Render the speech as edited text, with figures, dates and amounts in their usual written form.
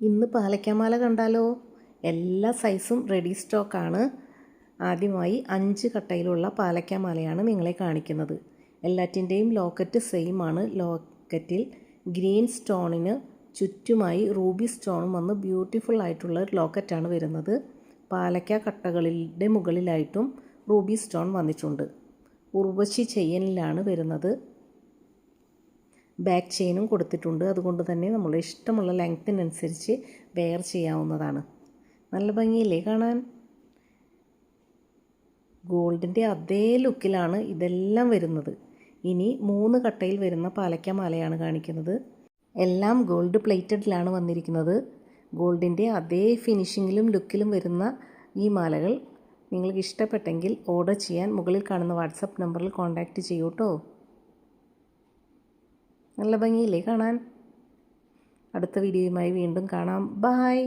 ഇന്ന് പാലക്കാമാല കണ്ടാലോ? എല്ലാ സൈസും റെഡി സ്റ്റോക്കാണ്. ആദ്യമായി 5 കട്ടയിലുള്ള പാലക്കാമാലയാണ് നിങ്ങളെ കാണിക്കുന്നത്. എല്ലാറ്റിൻ്റെയും ലോക്കറ്റ് സെയിം ആണ്. ലോക്കറ്റിൽ ഗ്രീൻ സ്റ്റോണിന് ചുറ്റുമായി റൂബി സ്റ്റോണും വന്ന് ബ്യൂട്ടിഫുൾ ആയിട്ടുള്ള ഒരു ലോക്കറ്റാണ് വരുന്നത്. പാലക്ക കട്ടകളുടെ മുകളിലായിട്ടും റൂബി സ്റ്റോൺ വന്നിട്ടുണ്ട്. ഉർവശി ചെയിനിലാണ് വരുന്നത്. ബാക്ക് ചെയിനും കൊടുത്തിട്ടുണ്ട്. അതുകൊണ്ട് തന്നെ നമ്മുടെ ഇഷ്ടമുള്ള ലെങ്ത്തിനനുസരിച്ച് വെയർ ചെയ്യാവുന്നതാണ്. നല്ല ഭംഗിയില്ലേ കാണാൻ? ഗോൾഡിൻ്റെ അതേ ലുക്കിലാണ് ഇതെല്ലാം വരുന്നത്. ഇനി 3 കട്ടയിൽ വരുന്ന പാലക്കാമാലയാണ് കാണിക്കുന്നത്. എല്ലാം ഗോൾഡ് പ്ലേറ്റഡിലാണ് വന്നിരിക്കുന്നത്. ഗോൾഡിൻ്റെ അതേ ഫിനിഷിങ്ങിലും ലുക്കിലും വരുന്ന ഈ മാലകൾ നിങ്ങൾക്ക് ഇഷ്ടപ്പെട്ടെങ്കിൽ ഓർഡർ ചെയ്യാൻ മുകളിൽ കാണുന്ന വാട്സപ്പ് നമ്പറിൽ കോൺടാക്റ്റ് ചെയ്യൂ കേട്ടോ. നല്ല ഭംഗിയില്ലേ കാണാൻ? അടുത്ത വീഡിയോയുമായി വീണ്ടും കാണാം. ബൈ.